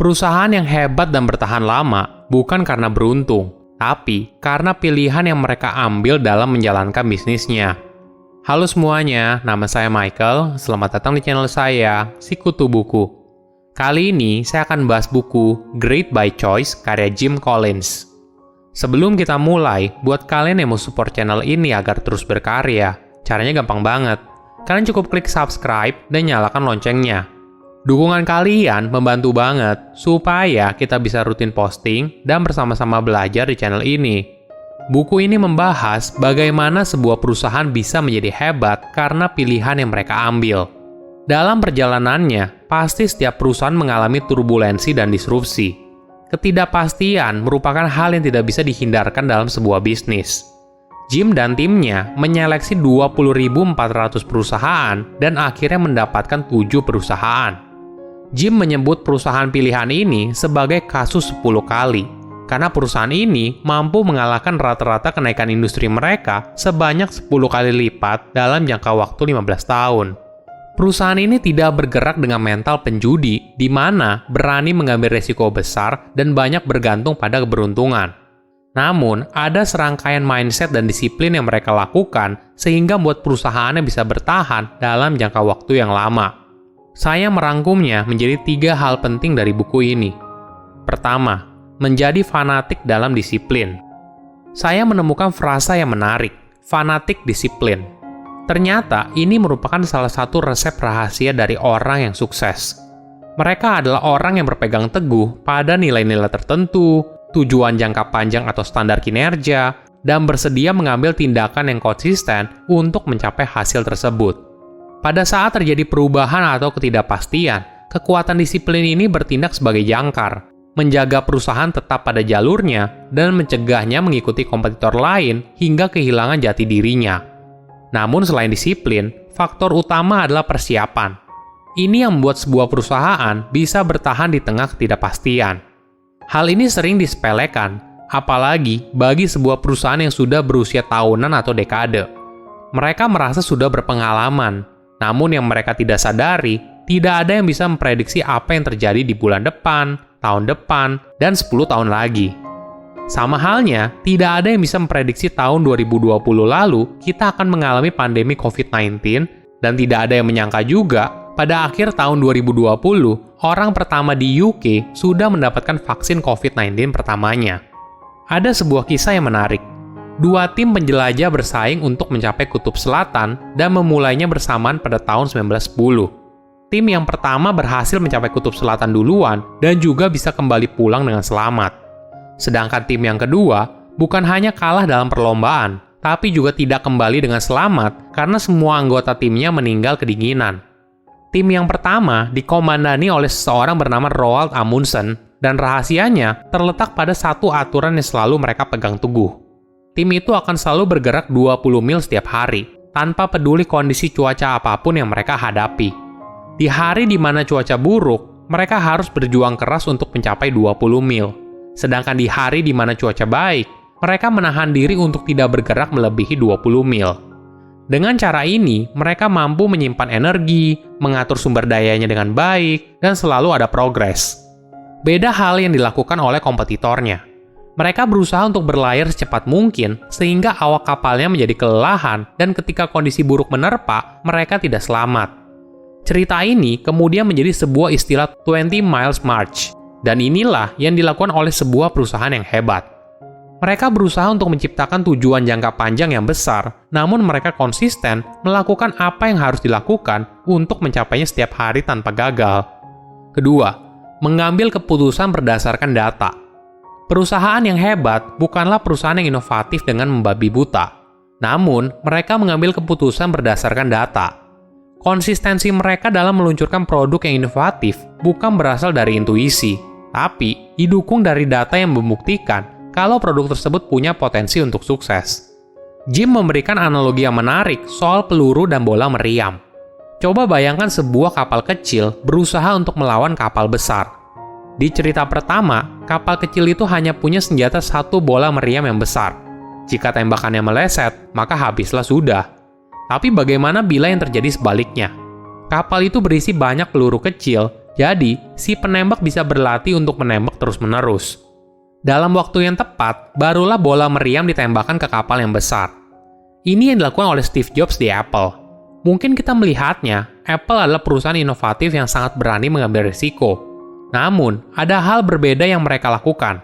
Perusahaan yang hebat dan bertahan lama bukan karena beruntung, tapi karena pilihan yang mereka ambil dalam menjalankan bisnisnya. Halo semuanya, nama saya Michael. Selamat datang di channel saya, Sikutu Buku. Kali ini saya akan bahas buku Great by Choice karya Jim Collins. Sebelum kita mulai, buat kalian yang mau support channel ini agar terus berkarya, caranya gampang banget. Kalian cukup klik subscribe dan nyalakan loncengnya. Dukungan kalian membantu banget supaya kita bisa rutin posting dan bersama-sama belajar di channel ini. Buku ini membahas bagaimana sebuah perusahaan bisa menjadi hebat karena pilihan yang mereka ambil. Dalam perjalanannya, pasti setiap perusahaan mengalami turbulensi dan disrupsi. Ketidakpastian merupakan hal yang tidak bisa dihindarkan dalam sebuah bisnis. Jim dan timnya menyeleksi 20.400 perusahaan dan akhirnya mendapatkan 7 perusahaan. Jim menyebut perusahaan pilihan ini sebagai kasus 10 kali. Karena perusahaan ini mampu mengalahkan rata-rata kenaikan industri mereka sebanyak 10 kali lipat dalam jangka waktu 15 tahun. Perusahaan ini tidak bergerak dengan mental penjudi, di mana berani mengambil risiko besar dan banyak bergantung pada keberuntungan. Namun, ada serangkaian mindset dan disiplin yang mereka lakukan sehingga membuat perusahaannya bisa bertahan dalam jangka waktu yang lama. Saya merangkumnya menjadi 3 hal penting dari buku ini. Pertama, menjadi fanatik dalam disiplin. Saya menemukan frasa yang menarik, fanatik disiplin. Ternyata ini merupakan salah satu resep rahasia dari orang yang sukses. Mereka adalah orang yang berpegang teguh pada nilai-nilai tertentu, tujuan jangka panjang atau standar kinerja, dan bersedia mengambil tindakan yang konsisten untuk mencapai hasil tersebut. Pada saat terjadi perubahan atau ketidakpastian, kekuatan disiplin ini bertindak sebagai jangkar, menjaga perusahaan tetap pada jalurnya, dan mencegahnya mengikuti kompetitor lain hingga kehilangan jati dirinya. Namun selain disiplin, faktor utama adalah persiapan. Ini yang membuat sebuah perusahaan bisa bertahan di tengah ketidakpastian. Hal ini sering disepelekan, apalagi bagi sebuah perusahaan yang sudah berusia tahunan atau dekade. Mereka merasa sudah berpengalaman, namun yang mereka tidak sadari, tidak ada yang bisa memprediksi apa yang terjadi di bulan depan, tahun depan, dan 10 tahun lagi. Sama halnya, tidak ada yang bisa memprediksi tahun 2020 lalu kita akan mengalami pandemi COVID-19, dan tidak ada yang menyangka juga pada akhir tahun 2020, orang pertama di UK sudah mendapatkan vaksin COVID-19 pertamanya. Ada sebuah kisah yang menarik. 2 tim penjelajah bersaing untuk mencapai kutub selatan dan memulainya bersamaan pada tahun 1910. Tim yang pertama berhasil mencapai kutub selatan duluan dan juga bisa kembali pulang dengan selamat. Sedangkan tim yang kedua bukan hanya kalah dalam perlombaan, tapi juga tidak kembali dengan selamat karena semua anggota timnya meninggal kedinginan. Tim yang pertama dikomandani oleh seseorang bernama Roald Amundsen, dan rahasianya terletak pada satu aturan yang selalu mereka pegang teguh. Tim itu akan selalu bergerak 20 mil setiap hari, tanpa peduli kondisi cuaca apapun yang mereka hadapi. Di hari di mana cuaca buruk, mereka harus berjuang keras untuk mencapai 20 mil. Sedangkan di hari di mana cuaca baik, mereka menahan diri untuk tidak bergerak melebihi 20 mil. Dengan cara ini, mereka mampu menyimpan energi, mengatur sumber dayanya dengan baik, dan selalu ada progres. Beda hal yang dilakukan oleh kompetitornya. Mereka berusaha untuk berlayar secepat mungkin, sehingga awak kapalnya menjadi kelelahan, dan ketika kondisi buruk menerpa, mereka tidak selamat. Cerita ini kemudian menjadi sebuah istilah 20 miles march, dan inilah yang dilakukan oleh sebuah perusahaan yang hebat. Mereka berusaha untuk menciptakan tujuan jangka panjang yang besar, namun mereka konsisten melakukan apa yang harus dilakukan untuk mencapainya setiap hari tanpa gagal. Kedua, mengambil keputusan berdasarkan data. Perusahaan yang hebat bukanlah perusahaan yang inovatif dengan membabi buta, namun mereka mengambil keputusan berdasarkan data. Konsistensi mereka dalam meluncurkan produk yang inovatif bukan berasal dari intuisi, tapi didukung dari data yang membuktikan kalau produk tersebut punya potensi untuk sukses. Jim memberikan analogi yang menarik soal peluru dan bola meriam. Coba bayangkan sebuah kapal kecil berusaha untuk melawan kapal besar. Di cerita pertama, kapal kecil itu hanya punya senjata 1 bola meriam yang besar. Jika tembakannya meleset, maka habislah sudah. Tapi bagaimana bila yang terjadi sebaliknya? Kapal itu berisi banyak peluru kecil Jadi, si penembak bisa berlatih untuk menembak terus-menerus. Dalam waktu yang tepat, barulah bola meriam ditembakkan ke kapal yang besar. Ini yang dilakukan oleh Steve Jobs di Apple. Mungkin kita melihatnya, Apple adalah perusahaan inovatif yang sangat berani mengambil risiko. Namun, ada hal berbeda yang mereka lakukan.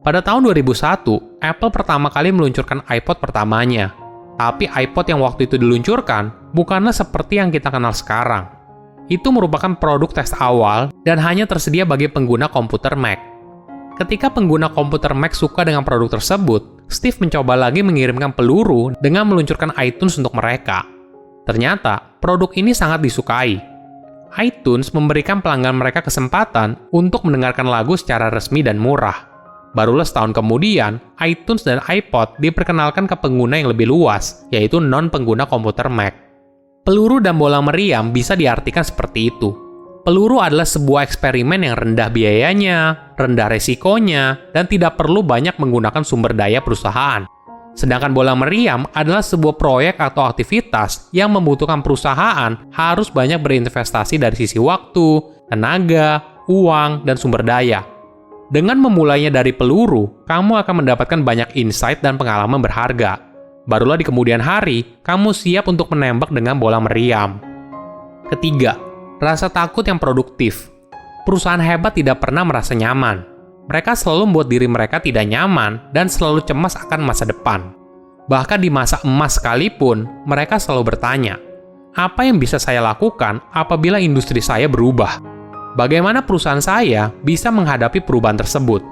Pada tahun 2001, Apple pertama kali meluncurkan iPod pertamanya. Tapi iPod yang waktu itu diluncurkan bukanlah seperti yang kita kenal sekarang. Itu merupakan produk tes awal dan hanya tersedia bagi pengguna komputer Mac. Ketika pengguna komputer Mac suka dengan produk tersebut, Steve mencoba lagi mengirimkan peluru dengan meluncurkan iTunes untuk mereka. Ternyata, produk ini sangat disukai. iTunes memberikan pelanggan mereka kesempatan untuk mendengarkan lagu secara resmi dan murah. Barulah setahun kemudian, iTunes dan iPod diperkenalkan ke pengguna yang lebih luas, yaitu non-pengguna komputer Mac. Peluru dan bola meriam bisa diartikan seperti itu. Peluru adalah sebuah eksperimen yang rendah biayanya, rendah resikonya, dan tidak perlu banyak menggunakan sumber daya perusahaan. Sedangkan bola meriam adalah sebuah proyek atau aktivitas yang membutuhkan perusahaan harus banyak berinvestasi dari sisi waktu, tenaga, uang, dan sumber daya. Dengan memulainya dari peluru, kamu akan mendapatkan banyak insight dan pengalaman berharga. Barulah di kemudian hari, kamu siap untuk menembak dengan bola meriam. Ketiga, rasa takut yang produktif. Perusahaan hebat tidak pernah merasa nyaman. Mereka selalu membuat diri mereka tidak nyaman dan selalu cemas akan masa depan. Bahkan di masa emas sekalipun, mereka selalu bertanya, apa yang bisa saya lakukan apabila industri saya berubah? Bagaimana perusahaan saya bisa menghadapi perubahan tersebut?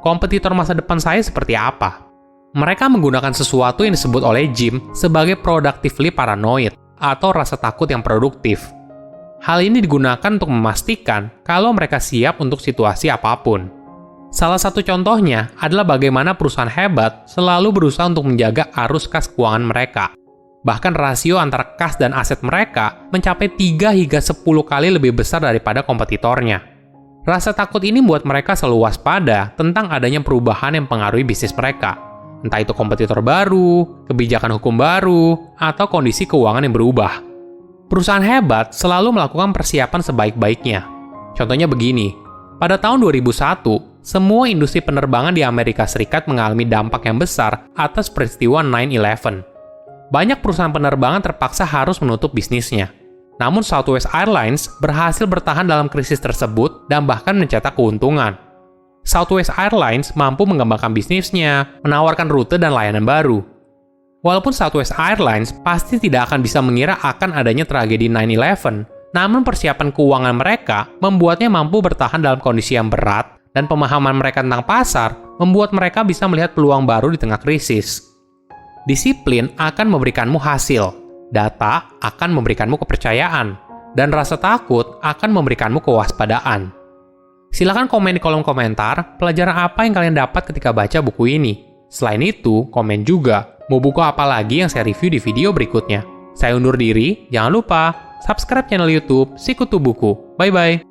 Kompetitor masa depan saya seperti apa? Mereka menggunakan sesuatu yang disebut oleh Jim sebagai productively paranoid atau rasa takut yang produktif. Hal ini digunakan untuk memastikan kalau mereka siap untuk situasi apapun. Salah satu contohnya adalah bagaimana perusahaan hebat selalu berusaha untuk menjaga arus kas keuangan mereka. Bahkan rasio antara kas dan aset mereka mencapai 3 hingga 10 kali lebih besar daripada kompetitornya. Rasa takut ini membuat mereka selalu waspada tentang adanya perubahan yang mempengaruhi bisnis mereka. Entah itu kompetitor baru, kebijakan hukum baru, atau kondisi keuangan yang berubah. Perusahaan hebat selalu melakukan persiapan sebaik-baiknya. Contohnya begini, pada tahun 2001, semua industri penerbangan di Amerika Serikat mengalami dampak yang besar atas peristiwa 9/11. Banyak perusahaan penerbangan terpaksa harus menutup bisnisnya. Namun Southwest Airlines berhasil bertahan dalam krisis tersebut dan bahkan mencetak keuntungan. Southwest Airlines mampu mengembangkan bisnisnya, menawarkan rute dan layanan baru. Walaupun Southwest Airlines pasti tidak akan bisa mengira akan adanya tragedi 9/11, namun persiapan keuangan mereka membuatnya mampu bertahan dalam kondisi yang berat dan pemahaman mereka tentang pasar membuat mereka bisa melihat peluang baru di tengah krisis. Disiplin akan memberikanmu hasil, data akan memberikanmu kepercayaan, dan rasa takut akan memberikanmu kewaspadaan. Silahkan komen di kolom komentar pelajaran apa yang kalian dapat ketika baca buku ini. Selain itu, komen juga mau buku apa lagi yang saya review di video berikutnya. Saya undur diri, jangan lupa subscribe channel YouTube Sikutu Buku. Bye-bye!